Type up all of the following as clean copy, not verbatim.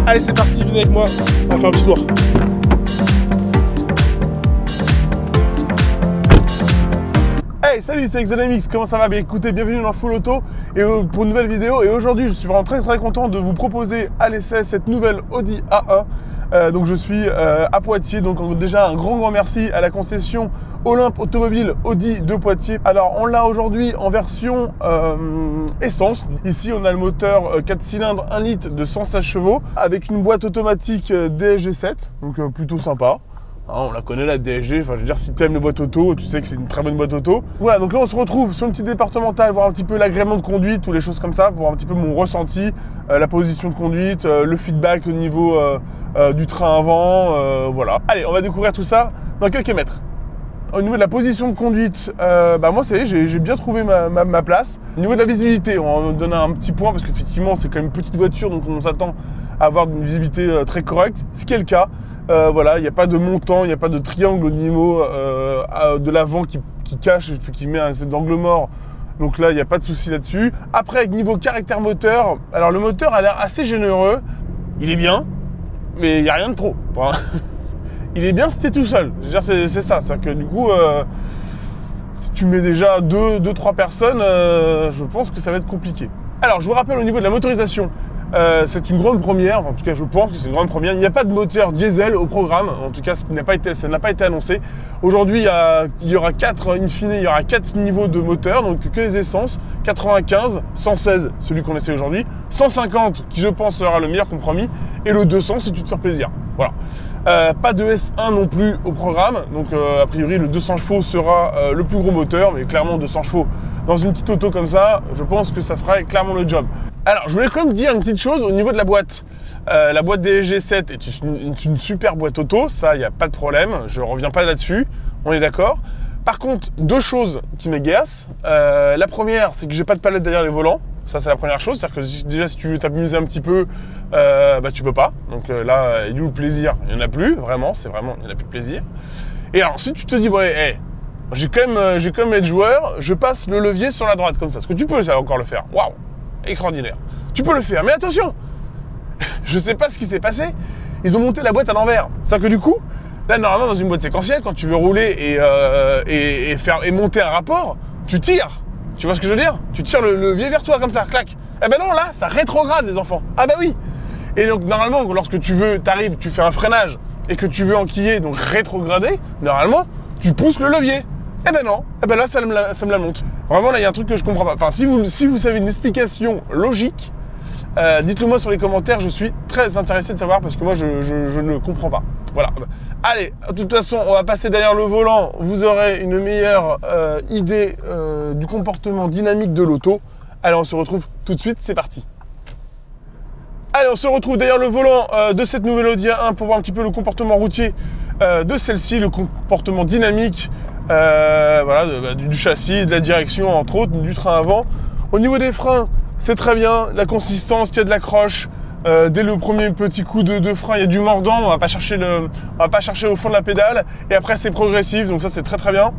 Allez, c'est parti, venez avec moi, on va faire un petit tour. Hey, salut, c'est Xenamix, comment ça va? Bien écoutez, bienvenue dans Full Auto et pour une nouvelle vidéo. Et aujourd'hui, je suis vraiment très content de vous proposer à l'essai cette nouvelle Audi A1. Donc je suis à Poitiers, donc déjà un grand merci à la concession Olympe Automobile Audi de Poitiers. Alors on l'a aujourd'hui en version essence. Ici on a le moteur 4 cylindres 1 litre de 116 chevaux avec une boîte automatique DSG 7, donc plutôt sympa. On la connaît la DSG, enfin je veux dire si tu aimes les boîtes auto, tu sais que c'est une très bonne boîte auto. Voilà, donc là on se retrouve sur une petite départementale, voir un petit peu l'agrément de conduite ou les choses comme ça, voir un petit peu mon ressenti, la position de conduite, le feedback au niveau du train avant, voilà. Allez, on va découvrir tout ça dans quelques mètres. Au niveau de la position de conduite, moi ça y est, j'ai bien trouvé ma place. Au niveau de la visibilité, on va donner un petit point parce qu'effectivement c'est quand même une petite voiture, donc on s'attend à avoir une visibilité très correcte, ce qui est le cas. Voilà, il n'y a pas de montant, il n'y a pas de triangle au niveau de l'avant qui cache, qui met un espèce d'angle mort. Donc là, il n'y a pas de souci là-dessus. Après, niveau caractère moteur, alors le moteur a l'air assez généreux. Il est bien, mais il n'y a rien de trop. Enfin, il est bien si t'es tout seul. Je veux dire, c'est ça. C'est-à-dire que du coup, si tu mets déjà 2-3 personnes, je pense que ça va être compliqué. Alors, je vous rappelle au niveau de la motorisation, c'est une grande première, enfin, en tout cas je pense que c'est une grande première. Il n'y a pas de moteur diesel au programme, en tout cas ça n'a pas été annoncé. Aujourd'hui il y aura 4 niveaux de moteur, donc que les essences, 95, 116, celui qu'on essaie aujourd'hui, 150 qui je pense sera le meilleur compromis, et le 200 si tu te fais plaisir. Voilà. Pas de S1 non plus au programme, donc a priori le 200 chevaux sera le plus gros moteur, mais clairement 200 chevaux dans une petite auto comme ça, je pense que ça fera clairement le job. Alors je voulais quand même dire une petite chose au niveau de la boîte. La boîte DSG 7 est une super boîte auto, ça il n'y a pas de problème, je reviens pas là-dessus, on est d'accord. Par contre, deux choses qui m'agacent. La première, c'est que j'ai pas de palette derrière les volants. Ça, c'est la première chose. C'est-à-dire que déjà, si tu veux t'amuser un petit peu, tu peux pas. Donc là, il y a eu le plaisir. Il n'y en a plus, vraiment. C'est vraiment, il n'y en a plus de plaisir. Et alors, si tu te dis, bon, hey, j'ai quand même être joueur, je passe le levier sur la droite comme ça. Parce que tu peux ça encore le faire. Waouh, extraordinaire. Tu peux le faire. Mais attention, je sais pas ce qui s'est passé. Ils ont monté la boîte à l'envers. C'est-à-dire que du coup, là, normalement, dans une boîte séquentielle, quand tu veux rouler et monter un rapport, tu tires. Tu vois ce que je veux dire? Tu tires le levier vers toi comme ça, clac. Eh ben non, là, ça rétrograde les enfants. Ah bah oui. Et donc normalement, lorsque t'arrives, tu fais un freinage et que tu veux enquiller, donc rétrograder, normalement, tu pousses le levier. Eh ben non. Eh ben là, ça me la monte. Vraiment, là, il y a un truc que je comprends pas. Enfin, si vous savez une explication logique, dites-le moi sur les commentaires. Je suis très intéressé de savoir parce que moi, je ne comprends pas. Voilà. Allez, de toute façon, on va passer derrière le volant. Vous aurez une meilleure idée du comportement dynamique de l'auto. Allez, on se retrouve tout de suite. C'est parti. Allez, on se retrouve derrière le volant de cette nouvelle Audi A1 pour voir un petit peu le comportement routier de celle-ci, le comportement dynamique voilà, du châssis, de la direction, entre autres, du train avant. Au niveau des freins, c'est très bien. La consistance, il y a de l'accroche. Dès le premier petit coup de frein, il y a du mordant, on va pas chercher au fond de la pédale, et après c'est progressif, donc ça c'est très bien.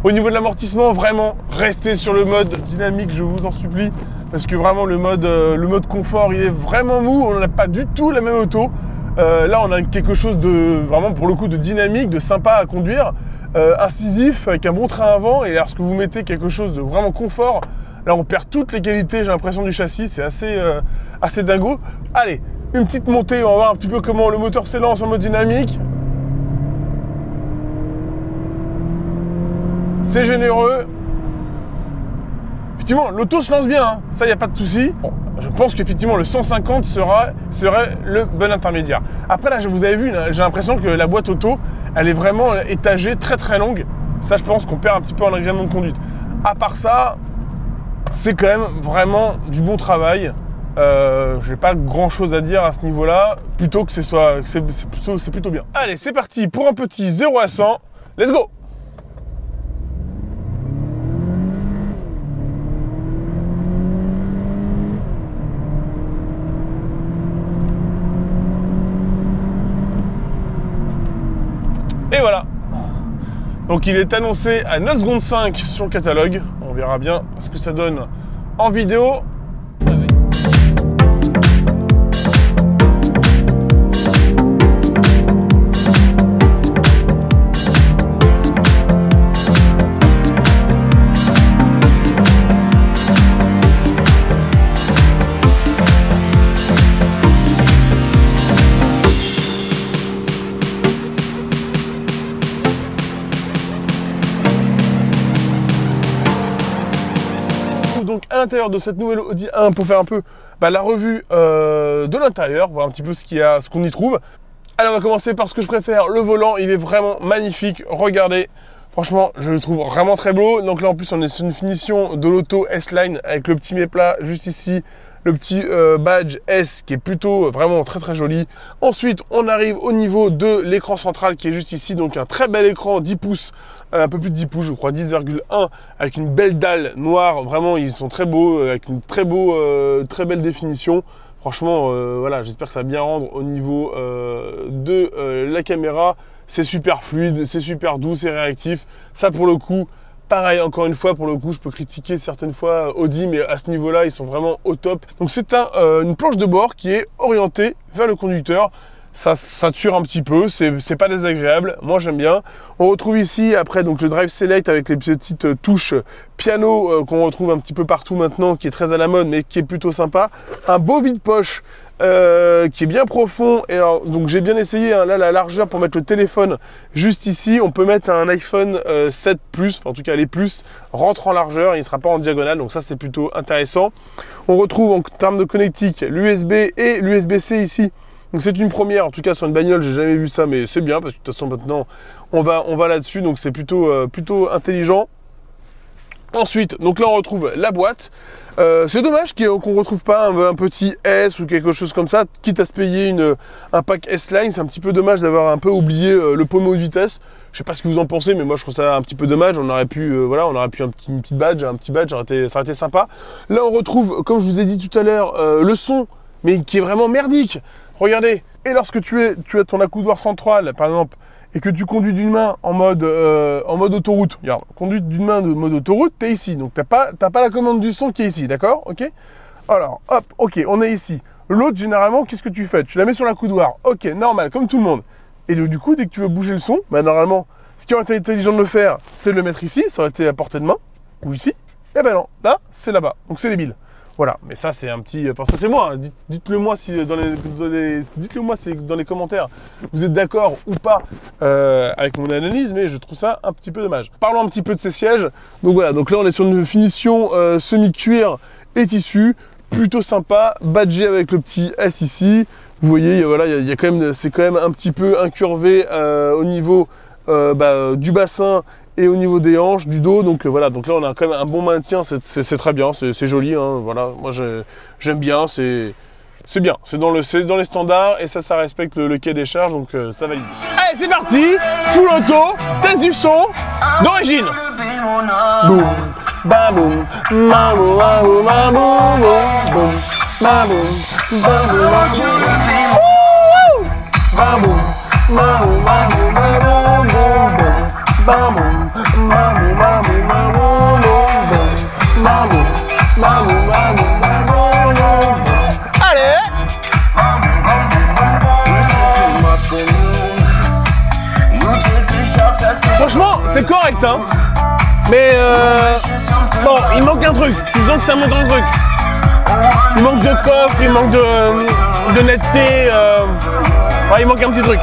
Au niveau de l'amortissement, vraiment, restez sur le mode dynamique, je vous en supplie, parce que vraiment le mode confort, il est vraiment mou, on n'a pas du tout la même auto. Là on a quelque chose de vraiment pour le coup de dynamique, de sympa à conduire, incisif, avec un bon train avant, et lorsque vous mettez quelque chose de vraiment confort, là, on perd toutes les qualités, j'ai l'impression, du châssis. C'est assez dingo. Allez, une petite montée. On va voir un petit peu comment le moteur s'élance en mode dynamique. C'est généreux. Effectivement, l'auto se lance bien, hein. Ça, il n'y a pas de souci. Bon, je pense qu'effectivement, le 150 serait le bon intermédiaire. Après, là, vous avez vu, j'ai l'impression que la boîte auto, elle est vraiment étagée, très très longue. Ça, je pense qu'on perd un petit peu en agrément de conduite. À part ça, c'est quand même vraiment du bon travail. J'ai pas grand chose à dire à ce niveau-là, plutôt que c'est plutôt bien. Allez, c'est parti pour un petit 0 à 100. Let's go! Et voilà. Donc il est annoncé à 9 secondes 5 sur le catalogue. On verra bien ce que ça donne en vidéo. Donc à l'intérieur de cette nouvelle Audi A1 pour faire un peu la revue de l'intérieur, voir un petit peu ce qu'on y trouve. Alors on va commencer par ce que je préfère, le volant. Il est vraiment magnifique, regardez, franchement je le trouve vraiment très beau. Donc là en plus on est sur une finition de l'auto S-Line avec le petit méplat juste ici, le petit badge S qui est plutôt vraiment très très joli. Ensuite on arrive au niveau de l'écran central qui est juste ici, donc un très bel écran 10 pouces, un peu plus de 10 pouces je crois, 10,1, avec une belle dalle noire. Vraiment ils sont très beaux, avec une très belle définition. Franchement voilà, j'espère que ça va bien rendre au niveau de la caméra. C'est super fluide, c'est super doux, c'est réactif. Ça pour le coup, pareil, encore une fois, pour le coup, je peux critiquer certaines fois Audi, mais à ce niveau-là, ils sont vraiment au top. Donc c'est une planche de bord qui est orientée vers le conducteur. Ça sature un petit peu, c'est pas désagréable, moi j'aime bien. On retrouve ici après donc le Drive Select avec les petites touches piano qu'on retrouve un petit peu partout maintenant, qui est très à la mode mais qui est plutôt sympa. Un beau vide-poche qui est bien profond, et alors donc j'ai bien essayé, hein, là la largeur pour mettre le téléphone juste ici, on peut mettre un iPhone 7 Plus, enfin, en tout cas les Plus rentrent en largeur, il ne sera pas en diagonale, donc ça c'est plutôt intéressant. On retrouve en termes de connectique l'USB et l'USB-C ici. Donc c'est une première, en tout cas sur une bagnole, j'ai jamais vu ça, mais c'est bien, parce que de toute façon maintenant on va là-dessus, donc c'est plutôt intelligent. Ensuite, donc là on retrouve la boîte. C'est dommage qu'on ne retrouve pas un petit S ou quelque chose comme ça, quitte à se payer un pack S-Line. C'est un petit peu dommage d'avoir un peu oublié le pommeau de vitesse. Je sais pas ce que vous en pensez, mais moi je trouve ça un petit peu dommage. On aurait pu, voilà, un petit badge, ça aurait été sympa. Là on retrouve, comme je vous ai dit tout à l'heure, le son, mais qui est vraiment merdique. Regardez, et lorsque tu as ton accoudoir central, par exemple, et que tu conduis d'une main en mode autoroute, regarde, conduite d'une main de mode autoroute, tu es ici, donc t'as pas la commande du son qui est ici, d'accord? Ok. Alors, hop, ok, on est ici. L'autre, généralement, qu'est-ce que tu fais? Tu la mets sur l'accoudoir, ok, normal, comme tout le monde. Et donc, du coup, dès que tu veux bouger le son, normalement, ce qui aurait été intelligent de le faire, c'est de le mettre ici, ça aurait été à portée de main, ou ici. Eh ben non, là, c'est là-bas, donc c'est débile. Voilà, mais ça c'est un petit... Enfin ça c'est moi, hein. Dites-le moi si dites-le-moi si dans les commentaires vous êtes d'accord ou pas avec mon analyse, mais je trouve ça un petit peu dommage. Parlons un petit peu de ces sièges. Donc voilà, donc là on est sur une finition semi-cuir et tissu, plutôt sympa, badgé avec le petit S ici. Vous voyez, voilà, c'est quand même un petit peu incurvé au niveau du bassin et au niveau des hanches, du dos, donc voilà, donc là on a quand même un bon maintien, c'est très bien, c'est joli, hein, voilà, moi j'aime bien, c'est bien, c'est dans les standards, et ça respecte le cahier des charges, donc ça valide. Allez, c'est parti, full auto, test du son, d'origine. Boum, ba boum, ma boum, ma boum, ma boum, boum, ma boum, ba boum, ma boum, ma boum, ma boum, ma boum, boum, boum. Bamou, mamou, mamou, mamou, mamou, mamou, mamou, mamou. Allez! Franchement, c'est correct, hein. Mais bon, il manque un truc. Tu sens que ça manque un truc. Il manque de coffre, il manque de netteté. Ouais, il manque un petit truc.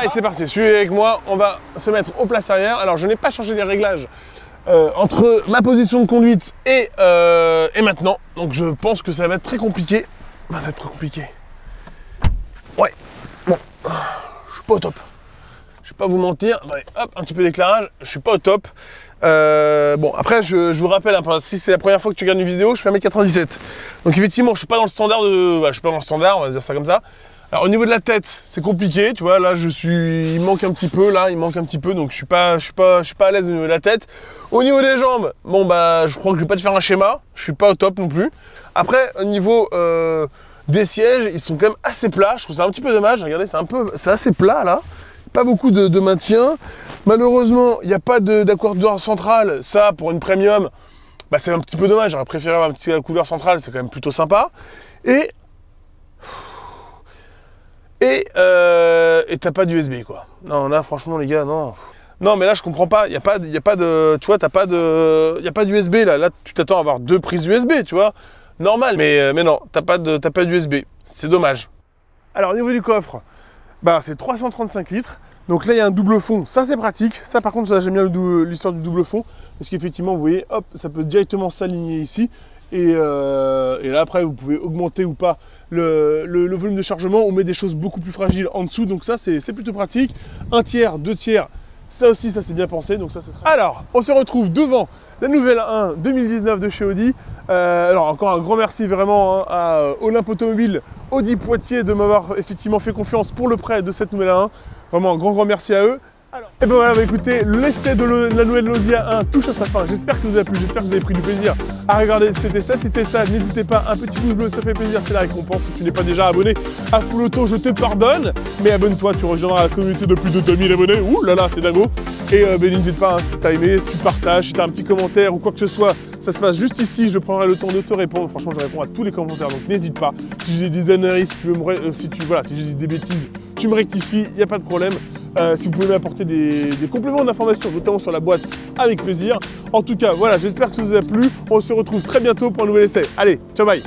Allez, c'est parti, suivez avec moi, on va se mettre au place arrière. Alors, je n'ai pas changé les réglages entre ma position de conduite et maintenant. Donc, je pense que ça va être très compliqué. Ça va être très compliqué. Ouais, bon, je suis pas au top. Je vais pas vous mentir. Attendez, hop, un petit peu d'éclairage, je suis pas au top. Bon, après, je vous rappelle, hein, si c'est la première fois que tu regardes une vidéo, je fais 1m97. Donc, effectivement, je suis pas dans le standard de... je suis pas dans le standard, on va dire ça comme ça. Alors, au niveau de la tête, c'est compliqué, tu vois, là, il manque un petit peu, donc je suis pas à l'aise au niveau de la tête. Au niveau des jambes, bon, bah, je crois que je vais pas te faire un schéma, je suis pas au top non plus. Après, au niveau des sièges, ils sont quand même assez plats, je trouve ça un petit peu dommage, regardez, c'est assez plat, là. Pas beaucoup de maintien. Malheureusement, il n'y a pas d'accordeur central, ça, pour une premium, bah, c'est un petit peu dommage, j'aurais préféré avoir un petit accordeur central, c'est quand même plutôt sympa. Et t'as pas d'USB, quoi. Non, là, franchement, les gars, non. Non, mais là, je comprends pas. Il y a pas de... Tu vois, il y a pas d'USB, là. Là, tu t'attends à avoir 2 prises USB, tu vois. Normal. Mais non, t'as pas d'USB. C'est dommage. Alors, au niveau du coffre, bah, c'est 335 litres. Donc là, il y a un double fond. Ça, c'est pratique. Ça, par contre, j'aime bien l'histoire du double fond. Parce qu'effectivement, vous voyez, hop, ça peut directement s'aligner ici. Et là, après, vous pouvez augmenter ou pas le volume de chargement ou mettre des choses beaucoup plus fragiles en dessous. Donc ça, c'est plutôt pratique. 1 tiers, 2 tiers, ça aussi, ça c'est bien pensé. Donc ça, c'est très... Alors, on se retrouve devant la nouvelle 1 2019 de chez Audi. Alors, encore un grand merci vraiment à Olympe Automobile, Audi Poitiers, de m'avoir effectivement fait confiance pour le prêt de cette nouvelle 1. Vraiment un grand merci à eux. Et ben voilà, bah écoutez, l'essai de la nouvelle Audi A1 touche à sa fin. J'espère que ça vous a plu, j'espère que vous avez pris du plaisir à regarder cet essai. Si c'est ça, n'hésitez pas, un petit pouce bleu, ça fait plaisir, c'est la récompense. Si tu n'es pas déjà abonné à Full Auto, je te pardonne. Mais abonne-toi, tu rejoindras la communauté de plus de 2000 abonnés. Ouh là là, c'est dingo. Et n'hésite pas, hein, si tu as aimé, tu partages, si tu as un petit commentaire ou quoi que ce soit, ça se passe juste ici. Je prendrai le temps de te répondre. Franchement, je réponds à tous les commentaires, donc n'hésite pas. Si j'ai des âneries, si tu veux si j'ai dit des bêtises, tu me rectifies, il n'y a pas de problème. Si vous pouvez m'apporter des compléments d'information, notamment sur la boîte, avec plaisir. En tout cas, voilà, j'espère que ça vous a plu. On se retrouve très bientôt pour un nouvel essai. Allez, ciao, bye!